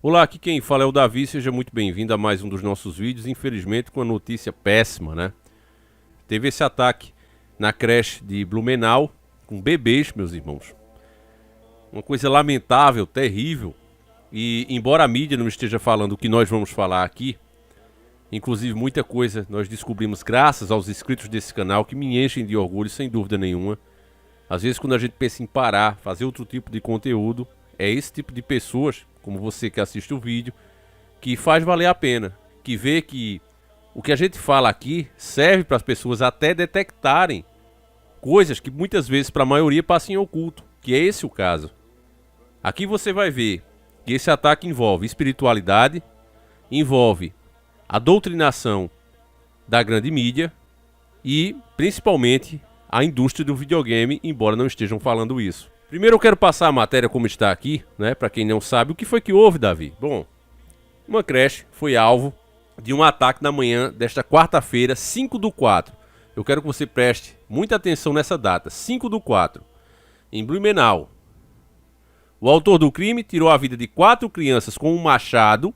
Olá, aqui quem fala é o Davi, seja muito bem-vindo a mais um dos nossos vídeos, infelizmente com uma notícia péssima, né? Teve esse ataque na creche de Blumenau, com bebês, meus irmãos. Uma coisa lamentável, terrível, e embora a mídia não esteja falando o que nós vamos falar aqui, inclusive muita coisa nós descobrimos graças aos inscritos desse canal que me enchem de orgulho, sem dúvida nenhuma. Às vezes quando a gente pensa em parar, fazer outro tipo de conteúdo, é esse tipo de pessoas, como você que assiste o vídeo, que faz valer a pena, que vê que o que a gente fala aqui serve para as pessoas até detectarem coisas que muitas vezes para a maioria passam em oculto, que é esse o caso. Aqui você vai ver que esse ataque envolve espiritualidade, envolve a doutrinação da grande mídia e principalmente a indústria do videogame, embora não estejam falando isso. Primeiro eu quero passar a matéria como está aqui, né? Para quem não sabe, o que foi que houve, Davi? Bom, uma creche foi alvo de um ataque na manhã desta quarta-feira, 5/4. Eu quero que você preste muita atenção nessa data, 5/4, em Blumenau. O autor do crime tirou a vida de 4 crianças com um machado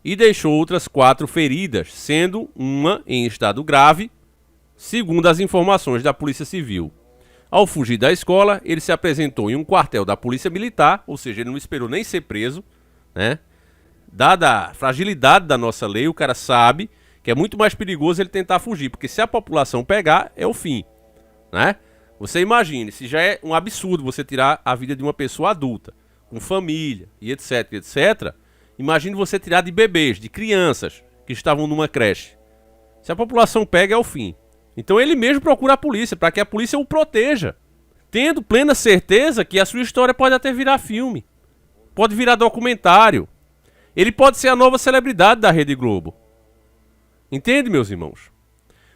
e deixou outras 4 feridas, sendo uma em estado grave, segundo as informações da Polícia Civil. Ao fugir da escola, ele se apresentou em um quartel da Polícia Militar, ou seja, ele não esperou nem ser preso, né? Dada a fragilidade da nossa lei, o cara sabe que é muito mais perigoso ele tentar fugir, porque se a população pegar, é o fim, né? Você imagine, se já é um absurdo você tirar a vida de uma pessoa adulta, com família e etc, etc, imagine você tirar de bebês, de crianças que estavam numa creche. Se a população pega, é o fim. Então ele mesmo procura a polícia, para que a polícia o proteja, tendo plena certeza que a sua história pode até virar filme, pode virar documentário. Ele pode ser a nova celebridade da Rede Globo. Entende, meus irmãos?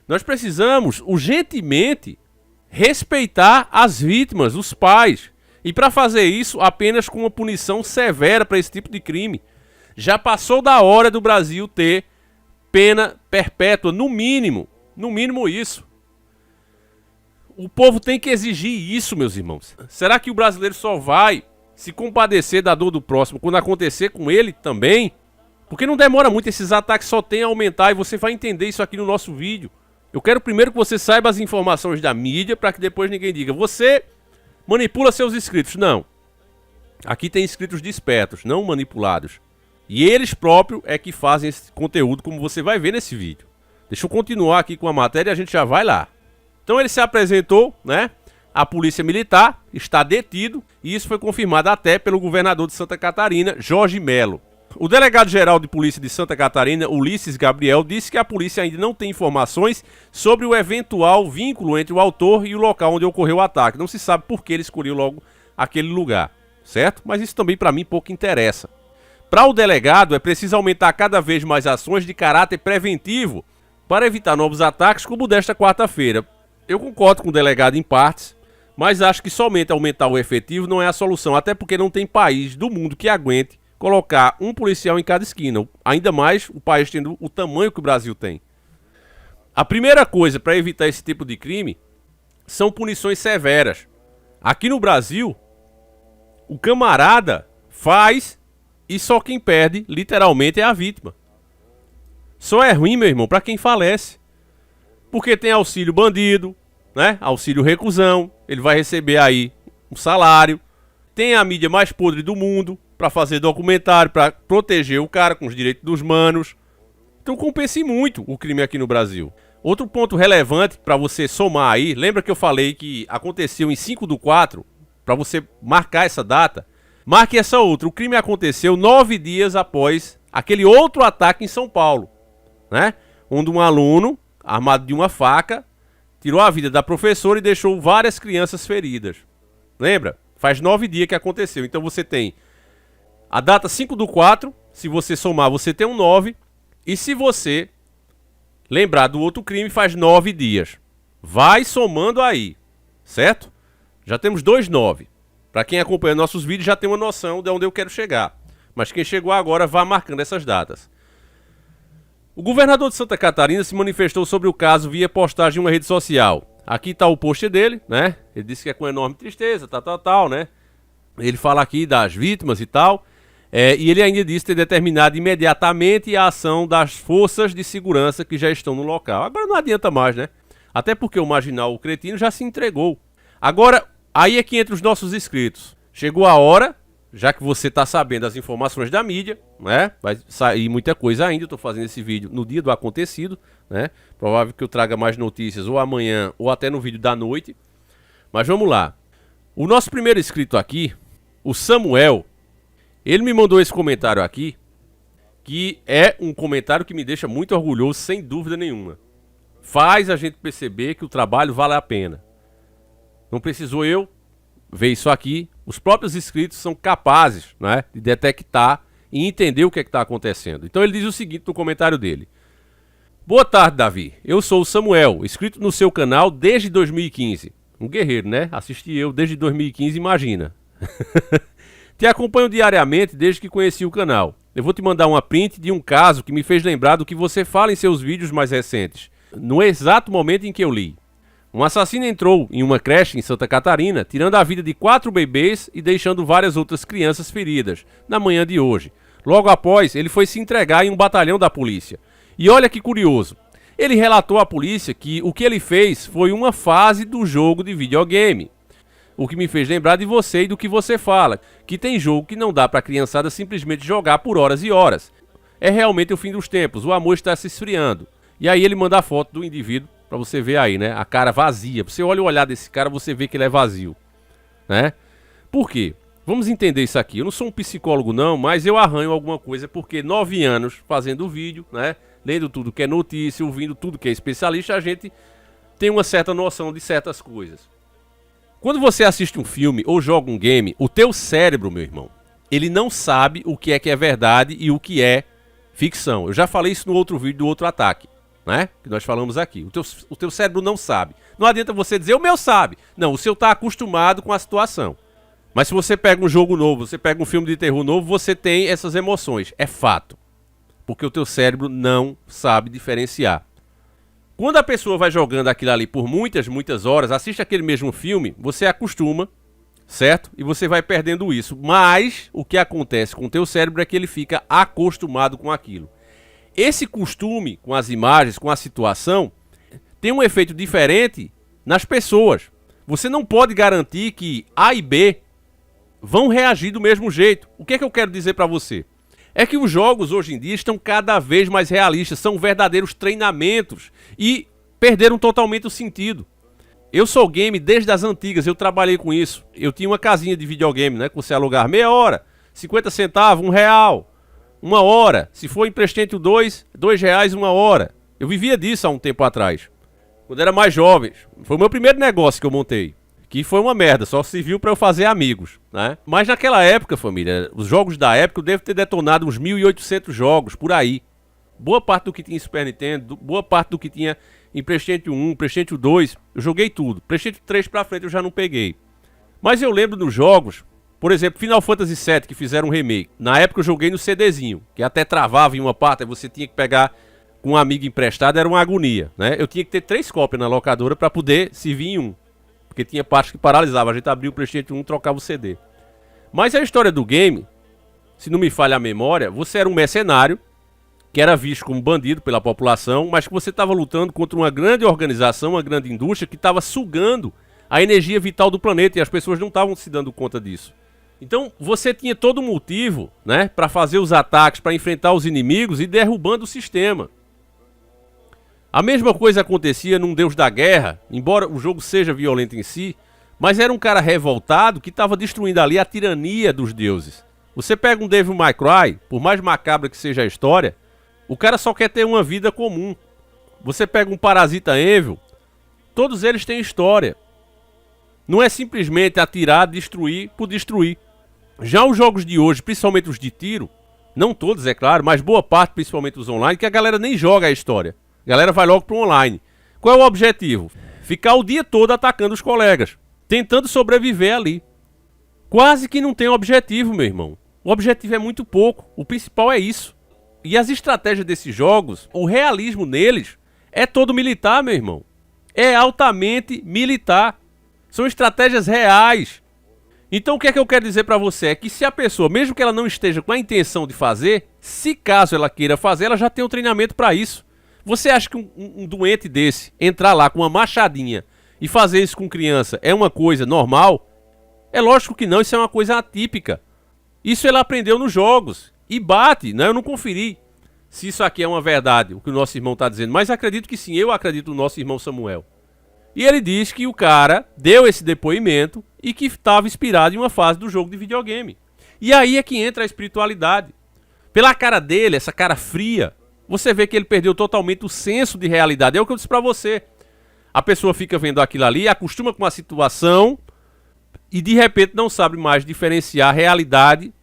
Nós precisamos urgentemente respeitar as vítimas, os pais. E para fazer isso, apenas com uma punição severa para esse tipo de crime. Já passou da hora do Brasil ter pena perpétua, no mínimo isso. O povo tem que exigir isso, meus irmãos. Será que o brasileiro só vai se compadecer da dor do próximo quando acontecer com ele também? Porque não demora muito, esses ataques só têm a aumentar e você vai entender isso aqui no nosso vídeo. Eu quero primeiro que você saiba as informações da mídia para que depois ninguém diga: você manipula seus inscritos. Não. Aqui tem inscritos despertos, não manipulados. E eles próprios é que fazem esse conteúdo, como você vai ver nesse vídeo. Deixa eu continuar aqui com a matéria e a gente já vai lá. Então ele se apresentou, né? A polícia militar está detido e isso foi confirmado até pelo governador de Santa Catarina, Jorge Melo. O delegado-geral de polícia de Santa Catarina, Ulisses Gabriel, disse que a polícia ainda não tem informações sobre o eventual vínculo entre o autor e o local onde ocorreu o ataque. Não se sabe por que ele escolheu logo aquele lugar, certo? Mas isso também para mim pouco interessa. Para o delegado é preciso aumentar cada vez mais ações de caráter preventivo para evitar novos ataques como o desta quarta-feira. Eu concordo com o delegado em partes, mas acho que somente aumentar o efetivo não é a solução, até porque não tem país do mundo que aguente colocar um policial em cada esquina, ainda mais o país tendo o tamanho que o Brasil tem. A primeira coisa para evitar esse tipo de crime são punições severas. Aqui no Brasil, o camarada faz e só quem perde, literalmente, é a vítima. Só é ruim, meu irmão, para quem falece. Porque tem auxílio bandido, né? Auxílio reclusão, ele vai receber aí um salário. Tem a mídia mais podre do mundo para fazer documentário, para proteger o cara com os direitos dos manos. Então compensa muito o crime aqui no Brasil. Outro ponto relevante para você somar aí, lembra que eu falei que aconteceu em 5/4, para você marcar essa data? Marque essa outra. O crime aconteceu 9 dias após aquele outro ataque em São Paulo, né? Onde um aluno, armado de uma faca, tirou a vida da professora e deixou várias crianças feridas. Lembra? Faz 9 dias que aconteceu. Então você tem a data 5/4, se você somar você tem um 9, e se você lembrar do outro crime faz 9 dias. Vai somando aí, certo? Já temos 2 9. Para quem acompanha nossos vídeos já tem uma noção de onde eu quero chegar. Mas quem chegou agora vá marcando essas datas. O governador de Santa Catarina se manifestou sobre o caso via postagem em uma rede social. Aqui está o post dele, né? Ele disse que é com enorme tristeza, tal, né? Ele fala aqui das vítimas e tal. E ele ainda disse ter determinado imediatamente a ação das forças de segurança que já estão no local. Agora não adianta mais, né? Até porque o marginal, o cretino, já se entregou. Agora, aí é que entra os nossos inscritos. Chegou a hora, já que você está sabendo as informações da mídia, né? Vai sair muita coisa ainda. Eu estou fazendo esse vídeo no dia do acontecido, né? Provável que eu traga mais notícias ou amanhã ou até no vídeo da noite. Mas vamos lá. O nosso primeiro inscrito aqui, o Samuel, ele me mandou esse comentário aqui, que é um comentário que me deixa muito orgulhoso, sem dúvida nenhuma. Faz a gente perceber que o trabalho vale a pena. Não precisou eu ver isso aqui. Os próprios inscritos são capazes, né, de detectar e entender o que está acontecendo. Então ele diz o seguinte no comentário dele. Boa tarde, Davi. Eu sou o Samuel, inscrito no seu canal desde 2015. Um guerreiro, né? Assisti eu desde 2015, imagina. Te acompanho diariamente desde que conheci o canal. Eu vou te mandar uma print de um caso que me fez lembrar do que você fala em seus vídeos mais recentes. No exato momento em que eu li. Um assassino entrou em uma creche em Santa Catarina, tirando a vida de 4 bebês e deixando várias outras crianças feridas, na manhã de hoje. Logo após, ele foi se entregar em um batalhão da polícia. E olha que curioso, ele relatou à polícia que o que ele fez foi uma fase do jogo de videogame. O que me fez lembrar de você e do que você fala, que tem jogo que não dá pra criançada simplesmente jogar por horas e horas. É realmente o fim dos tempos, o amor está se esfriando. E aí ele manda a foto do indivíduo, pra você ver aí, né? A cara vazia. Você olha o olhar desse cara, você vê que ele é vazio, né? Por quê? Vamos entender isso aqui. Eu não sou um psicólogo não, mas eu arranho alguma coisa, porque 9 anos fazendo vídeo, né? Lendo tudo que é notícia, ouvindo tudo que é especialista, a gente tem uma certa noção de certas coisas. Quando você assiste um filme ou joga um game, o teu cérebro, meu irmão, ele não sabe o que é verdade e o que é ficção. Eu já falei isso no outro vídeo do outro ataque, né? Que nós falamos aqui. O teu cérebro não sabe. Não adianta você dizer, o meu sabe. Não, o seu tá acostumado com a situação. Mas se você pega um jogo novo, você pega um filme de terror novo, você tem essas emoções. É fato. Porque o teu cérebro não sabe diferenciar. Quando a pessoa vai jogando aquilo ali por muitas horas, assiste aquele mesmo filme, você acostuma, certo? E você vai perdendo isso. Mas o que acontece com o teu cérebro é que ele fica acostumado com aquilo. Esse costume com as imagens, com a situação, tem um efeito diferente nas pessoas. Você não pode garantir que A e B vão reagir do mesmo jeito. O que é que eu quero dizer para você? É que os jogos hoje em dia estão cada vez mais realistas, são verdadeiros treinamentos e perderam totalmente o sentido. Eu sou game desde as antigas, eu trabalhei com isso. Eu tinha uma casinha de videogame, né, que você alugar meia hora, 50 centavos, R$1, uma hora. Se for em Presente 2, R$2 uma hora. Eu vivia disso há um tempo atrás, quando era mais jovem. Foi o meu primeiro negócio que eu montei. Que foi uma merda, só serviu pra eu fazer amigos, né? Mas naquela época, família, os jogos da época eu devo ter detonado uns 1.800 jogos, por aí. Boa parte do que tinha em Super Nintendo, boa parte do que tinha em PlayStation 1, PlayStation 2, eu joguei tudo. PlayStation 3 pra frente eu já não peguei. Mas eu lembro dos jogos, por exemplo, Final Fantasy VII, que fizeram um remake. Na época eu joguei no CDzinho, que até travava em uma parte, aí você tinha que pegar com um amigo emprestado, era uma agonia, né? Eu tinha que ter 3 cópias na locadora pra poder se vir em um. Porque tinha parte que paralisava, a gente abria o PlayStation 1 e trocava o CD. Mas a história do game, se não me falha a memória, você era um mercenário, que era visto como bandido pela população, mas que você estava lutando contra uma grande organização, uma grande indústria, que estava sugando a energia vital do planeta, e as pessoas não estavam se dando conta disso. Então você tinha todo um motivo, né, para fazer os ataques, para enfrentar os inimigos e derrubando o sistema. A mesma coisa acontecia num Deus da Guerra, embora o jogo seja violento em si, mas era um cara revoltado que estava destruindo ali a tirania dos deuses. Você pega um Devil May Cry, por mais macabra que seja a história, o cara só quer ter uma vida comum. Você pega um Parasita Evil, todos eles têm história. Não é simplesmente atirar, destruir por destruir. Já os jogos de hoje, principalmente os de tiro, não todos é claro, mas boa parte, principalmente os online, que a galera nem joga a história. A galera vai logo pro online. Qual é o objetivo? Ficar o dia todo atacando os colegas, tentando sobreviver ali. Quase que não tem objetivo, meu irmão. O objetivo é muito pouco. O principal é isso. E as estratégias desses jogos, o realismo neles, é todo militar, meu irmão. É altamente militar. São estratégias reais. Então o que é que eu quero dizer pra você? É que se a pessoa, mesmo que ela não esteja com a intenção de fazer, se caso ela queira fazer, ela já tem um treinamento pra isso. Você acha que um doente desse entrar lá com uma machadinha e fazer isso com criança é uma coisa normal? É lógico que não, isso é uma coisa atípica. Isso ele aprendeu nos jogos. E bate, né? Eu não conferi se isso aqui é uma verdade, o que o nosso irmão está dizendo. Mas acredito que sim, eu acredito no nosso irmão Samuel. E ele diz que o cara deu esse depoimento e que estava inspirado em uma fase do jogo de videogame. E aí é que entra a espiritualidade. Pela cara dele, essa cara fria, você vê que ele perdeu totalmente o senso de realidade. É o que eu disse pra você. A pessoa fica vendo aquilo ali, acostuma com a situação e de repente não sabe mais diferenciar realidade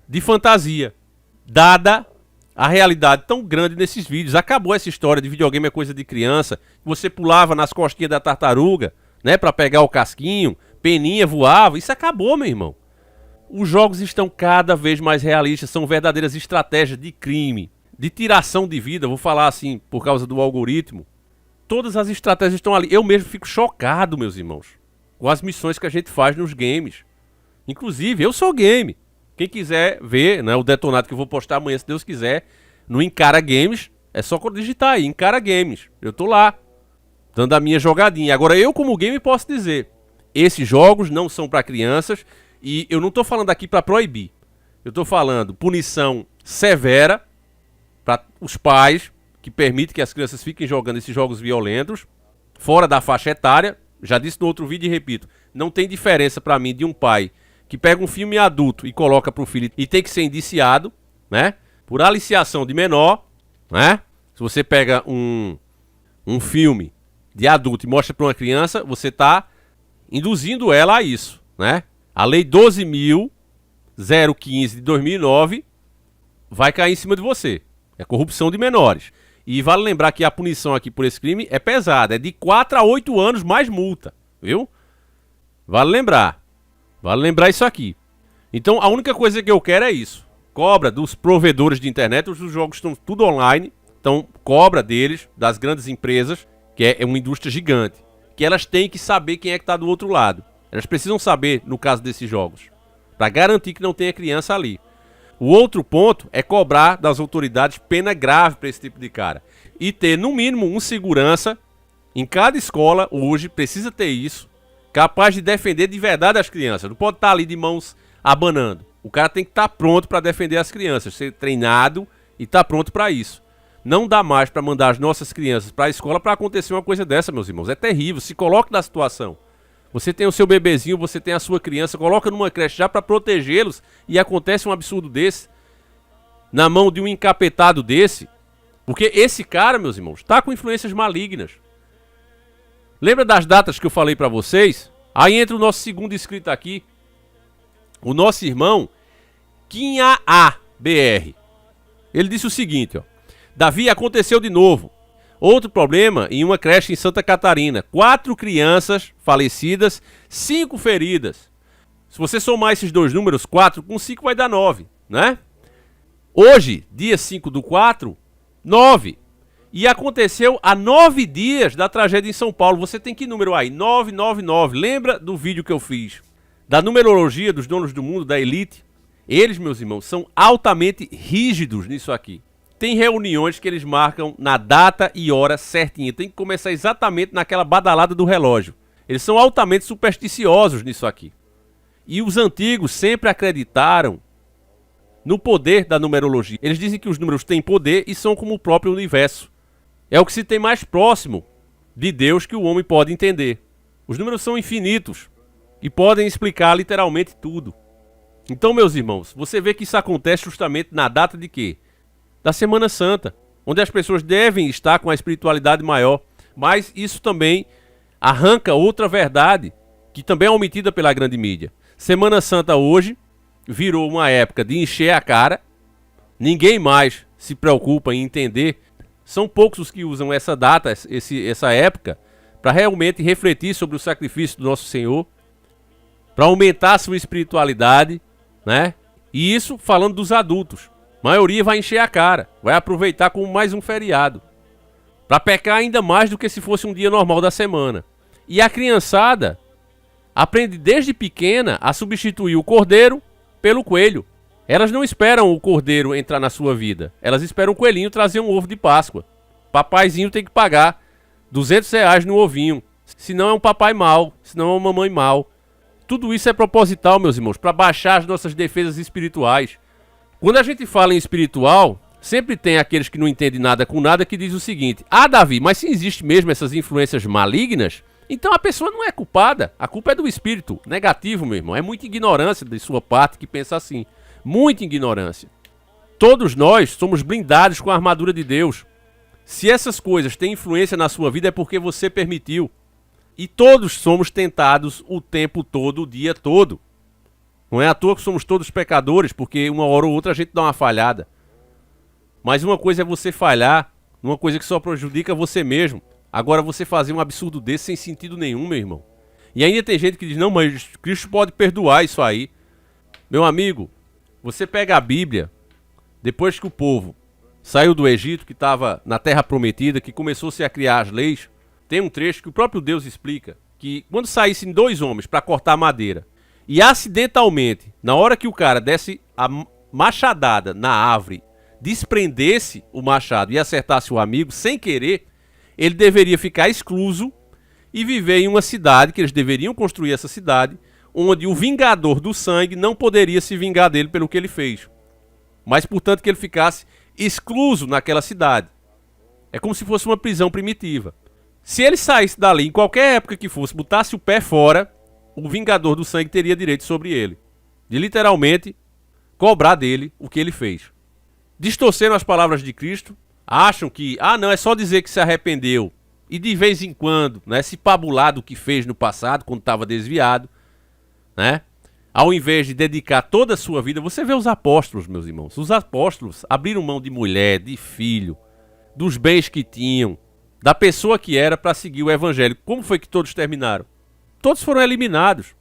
de fantasia. Dada a realidade tão grande nesses vídeos. Acabou essa história de videogame é coisa de criança. Você pulava nas costinhas da tartaruga, né, pra pegar o casquinho, peninha voava. Isso acabou, meu irmão. Os jogos estão cada vez mais realistas, são verdadeiras estratégias de crime, de tiração de vida, vou falar assim, por causa do algoritmo. Todas as estratégias estão ali. Eu mesmo fico chocado, meus irmãos, com as missões que a gente faz nos games. Inclusive, eu sou game. Quem quiser ver, né, o detonado que eu vou postar amanhã, se Deus quiser, no Encara Games, é só digitar aí, Encara Games. Eu tô lá, dando a minha jogadinha. Agora, eu como game posso dizer, esses jogos não são para crianças e eu não tô falando aqui para proibir. Eu tô falando punição severa para os pais que permitem que as crianças fiquem jogando esses jogos violentos, fora da faixa etária. Já disse no outro vídeo e repito, não tem diferença para mim de um pai que pega um filme adulto e coloca pro filho e tem que ser indiciado, né? Por aliciação de menor, né? Se você pega um filme de adulto e mostra para uma criança, você tá induzindo ela a isso, né? A lei 12.015 de 2009 vai cair em cima de você. É corrupção de menores. E vale lembrar que a punição aqui por esse crime é pesada, é de 4 a 8 anos mais multa, viu? Vale lembrar. Vale lembrar isso aqui. Então a única coisa que eu quero é isso. Cobra dos provedores de internet. Os jogos estão tudo online. Então cobra deles, das grandes empresas, que é uma indústria gigante. Que elas têm que saber quem é que está do outro lado. Elas precisam saber, no caso desses jogos, para garantir que não tenha criança ali. O outro ponto é cobrar das autoridades pena grave para esse tipo de cara. E ter no mínimo um segurança em cada escola hoje, precisa ter isso, capaz de defender de verdade as crianças. Não pode estar ali de mãos abanando. O cara tem que estar pronto para defender as crianças, ser treinado e estar pronto para isso. Não dá mais para mandar as nossas crianças para a escola para acontecer uma coisa dessa, meus irmãos. É terrível. Se coloque na situação. Você tem o seu bebezinho, você tem a sua criança, coloca numa creche já para protegê-los e acontece um absurdo desse na mão de um encapetado desse. Porque esse cara, meus irmãos, está com influências malignas. Lembra das datas que eu falei para vocês? Aí entra o nosso segundo inscrito aqui, o nosso irmão Quinha BR. Ele disse o seguinte, ó: Davi, aconteceu de novo. Outro problema em uma creche em Santa Catarina. 4 crianças falecidas, 5 feridas. Se você somar esses dois números, 4 com 5 vai dar 9, né? Hoje, dia 5/4, 9. E aconteceu há 9 dias da tragédia em São Paulo. Você tem que número aí? 999. Lembra do vídeo que eu fiz? Da numerologia dos donos do mundo, da elite? Eles, meus irmãos, são altamente rígidos nisso aqui. Tem reuniões que eles marcam na data e hora certinha. Tem que começar exatamente naquela badalada do relógio. Eles são altamente supersticiosos nisso aqui. E os antigos sempre acreditaram no poder da numerologia. Eles dizem que os números têm poder e são como o próprio universo. É o que se tem mais próximo de Deus que o homem pode entender. Os números são infinitos e podem explicar literalmente tudo. Então, meus irmãos, você vê que isso acontece justamente na data de quê? Da Semana Santa, onde as pessoas devem estar com a espiritualidade maior. Mas isso também arranca outra verdade, que também é omitida pela grande mídia. Semana Santa hoje virou uma época de encher a cara. Ninguém mais se preocupa em entender. São poucos os que usam essa data, essa época, para realmente refletir sobre o sacrifício do nosso Senhor, para aumentar a sua espiritualidade, né? E isso falando dos adultos. A maioria vai encher a cara, vai aproveitar como mais um feriado, para pecar ainda mais do que se fosse um dia normal da semana. E a criançada aprende desde pequena a substituir o cordeiro pelo coelho. Elas não esperam o cordeiro entrar na sua vida. Elas esperam o coelhinho trazer um ovo de Páscoa. Papaizinho tem que pagar R$ 200 no ovinho. Senão é um papai mau, senão é uma mamãe mau. Tudo isso é proposital, meus irmãos, para baixar as nossas defesas espirituais. Quando a gente fala em espiritual, sempre tem aqueles que não entendem nada com nada que diz o seguinte: ah, Davi, mas se existe mesmo essas influências malignas, então a pessoa não é culpada. A culpa é do espírito negativo, meu irmão. É muita ignorância de sua parte que pensa assim. Muita ignorância. Todos nós somos blindados com a armadura de Deus. Se essas coisas têm influência na sua vida é porque você permitiu. E todos somos tentados o tempo todo, o dia todo. Não é à toa que somos todos pecadores, porque uma hora ou outra a gente dá uma falhada. Mas uma coisa é você falhar, uma coisa que só prejudica você mesmo. Agora você fazer um absurdo desse sem sentido nenhum, meu irmão. E ainda tem gente que diz: não, mas Cristo pode perdoar isso aí. Meu amigo, você pega a Bíblia, depois que o povo saiu do Egito, que estava na Terra Prometida, que começou-se a criar as leis, tem um trecho que o próprio Deus explica, que quando saíssem 2 homens para cortar madeira, e acidentalmente, na hora que o cara desse a machadada na árvore, desprendesse o machado e acertasse o amigo, sem querer, ele deveria ficar excluso e viver em uma cidade, que eles deveriam construir essa cidade, onde o vingador do sangue não poderia se vingar dele pelo que ele fez. Mas, portanto, que ele ficasse excluso naquela cidade. É como se fosse uma prisão primitiva. Se ele saísse dali, em qualquer época que fosse, botasse o pé fora, o vingador do sangue teria direito sobre ele. De literalmente cobrar dele o que ele fez. Distorceram as palavras de Cristo, acham que, não, é só dizer que se arrependeu. E de vez em quando, né, se pabular do que fez no passado, quando estava desviado, né? Ao invés de dedicar toda a sua vida, você vê os apóstolos, meus irmãos. Os apóstolos abriram mão de mulher, de filho, dos bens que tinham, da pessoa que era para seguir o evangelho. Como foi que todos terminaram? Todos foram eliminados.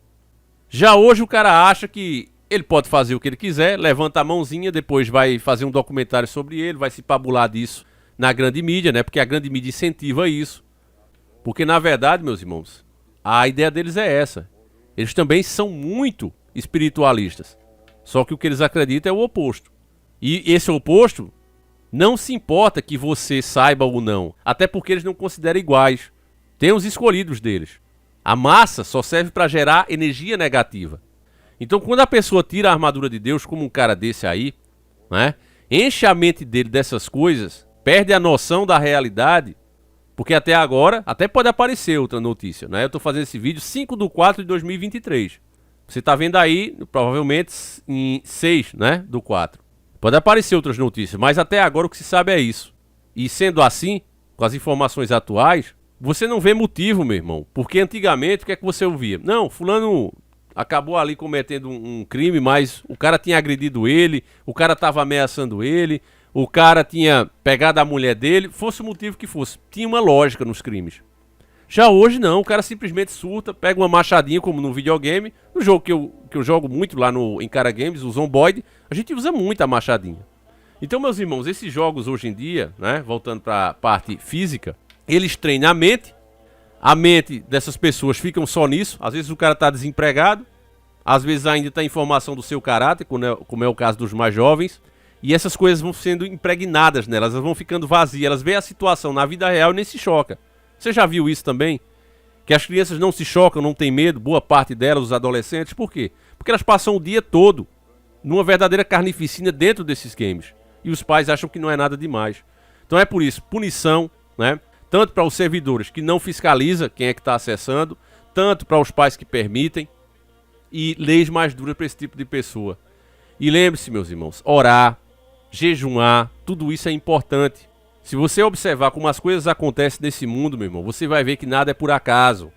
Já hoje o cara acha que ele pode fazer o que ele quiser, levanta a mãozinha, depois vai fazer um documentário sobre ele, vai se pabular disso na grande mídia, né? Porque a grande mídia incentiva isso. Porque na verdade, meus irmãos, a ideia deles é essa. Eles também são muito espiritualistas. Só que o que eles acreditam é o oposto. E esse oposto não se importa que você saiba ou não. Até porque eles não consideram iguais. Tem os escolhidos deles. A massa só serve para gerar energia negativa. Então quando a pessoa tira a armadura de Deus, como um cara desse aí, né, enche a mente dele dessas coisas, perde a noção da realidade. Porque até agora, até pode aparecer outra notícia, né? Eu estou fazendo esse vídeo 5/4/2023. Você está vendo aí, provavelmente, em 6/4. Pode aparecer outras notícias, mas até agora o que se sabe é isso. E sendo assim, com as informações atuais, você não vê motivo, meu irmão. Porque antigamente, o que é que você ouvia? Não, fulano acabou ali cometendo um crime, mas o cara tinha agredido ele, o cara estava ameaçando ele, o cara tinha pegado a mulher dele, fosse o motivo que fosse. Tinha uma lógica nos crimes. Já hoje não, o cara simplesmente surta, pega uma machadinha como no videogame. No jogo que eu jogo muito lá em Cara Games, o Zomboid, a gente usa muito a machadinha. Então, meus irmãos, esses jogos hoje em dia, né, voltando para a parte física, eles treinam a mente dessas pessoas ficam só nisso. Às vezes o cara está desempregado, às vezes ainda está informação do seu caráter, como é o caso dos mais jovens. E essas coisas vão sendo impregnadas nelas, elas vão ficando vazias, elas veem a situação na vida real e nem se choca. Você já viu isso também? Que as crianças não se chocam, não tem medo, boa parte delas, os adolescentes, por quê? Porque elas passam o dia todo numa verdadeira carnificina dentro desses games. E os pais acham que não é nada demais. Então é por isso, punição, né? Tanto para os servidores que não fiscaliza quem é que está acessando, tanto para os pais que permitem, e leis mais duras para esse tipo de pessoa. E lembre-se, meus irmãos, orar, jejuar, tudo isso é importante. Se você observar como as coisas acontecem nesse mundo, meu irmão, você vai ver que nada é por acaso.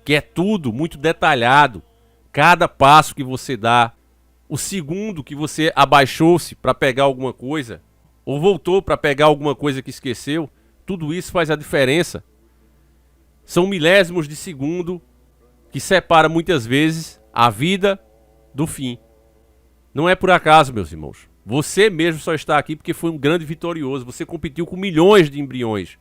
Que é tudo muito detalhado. Cada passo que você dá, o segundo que você abaixou-se para pegar alguma coisa, ou voltou para pegar alguma coisa que esqueceu, tudo isso faz a diferença. São milésimos de segundo que separa muitas vezes a vida do fim. Não é por acaso, meus irmãos. Você mesmo só está aqui porque foi um grande vitorioso. Você competiu com milhões de embriões.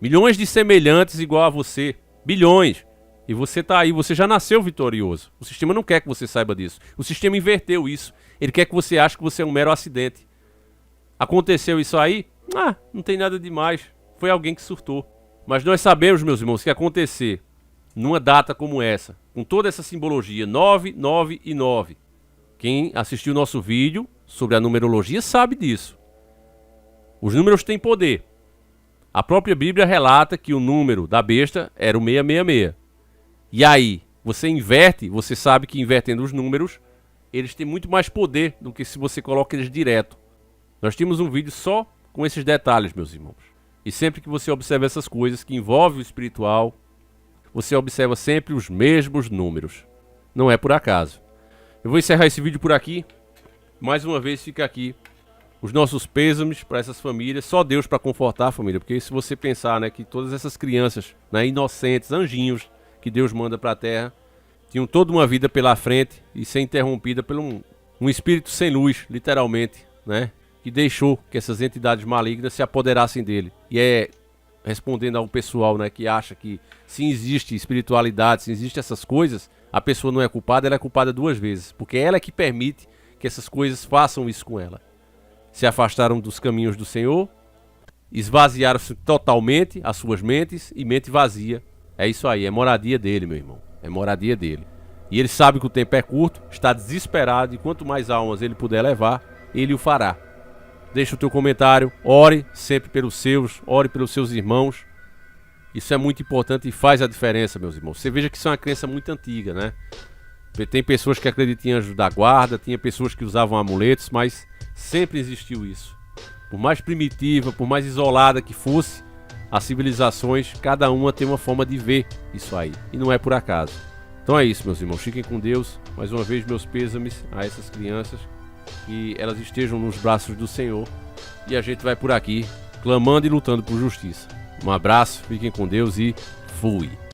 Milhões de semelhantes igual a você. Bilhões. E você tá aí, você já nasceu vitorioso. O sistema não quer que você saiba disso. O sistema inverteu isso. Ele quer que você ache que você é um mero acidente. Aconteceu isso aí? Não tem nada demais. Foi alguém que surtou. Mas nós sabemos, meus irmãos, que acontecer numa data como essa, com toda essa simbologia, 9, 9 e 9. Quem assistiu o nosso vídeo sobre a numerologia sabe disso. Os números têm poder. A própria Bíblia relata que o número da besta era o 666. E aí, você inverte, você sabe que invertendo os números, eles têm muito mais poder do que se você coloca eles direto. Nós temos um vídeo só com esses detalhes, meus irmãos. E sempre que você observa essas coisas que envolvem o espiritual, você observa sempre os mesmos números. Não é por acaso. Eu vou encerrar esse vídeo por aqui. Mais uma vez fica aqui os nossos pêsames para essas famílias. Só Deus para confortar a família. Porque se você pensar, né, que todas essas crianças, né, inocentes, anjinhos, que Deus manda para a terra, tinham toda uma vida pela frente e ser interrompida por um espírito sem luz, literalmente, né, que deixou que essas entidades malignas se apoderassem dele. E respondendo ao pessoal, né, que acha que se existe espiritualidade, se existe essas coisas, a pessoa não é culpada, ela é culpada duas vezes. Porque ela é que permite que essas coisas façam isso com ela. Se afastaram dos caminhos do Senhor, esvaziaram-se totalmente as suas mentes e mente vazia. É isso aí, é moradia dele, meu irmão. É moradia dele. E ele sabe que o tempo é curto, está desesperado e quanto mais almas ele puder levar, ele o fará. Deixa o teu comentário, ore sempre pelos seus, ore pelos seus irmãos. Isso é muito importante e faz a diferença, meus irmãos. Você veja que isso é uma crença muito antiga, né? Tem pessoas que acreditam em anjos da guarda, tinha pessoas que usavam amuletos, mas sempre existiu isso. Por mais primitiva, por mais isolada que fosse, as civilizações, cada uma tem uma forma de ver isso aí. E não é por acaso. Então é isso, meus irmãos. Fiquem com Deus. Mais uma vez, meus pêsames a essas crianças. Que elas estejam nos braços do Senhor. E a gente vai por aqui, clamando e lutando por justiça. Um abraço, fiquem com Deus e fui!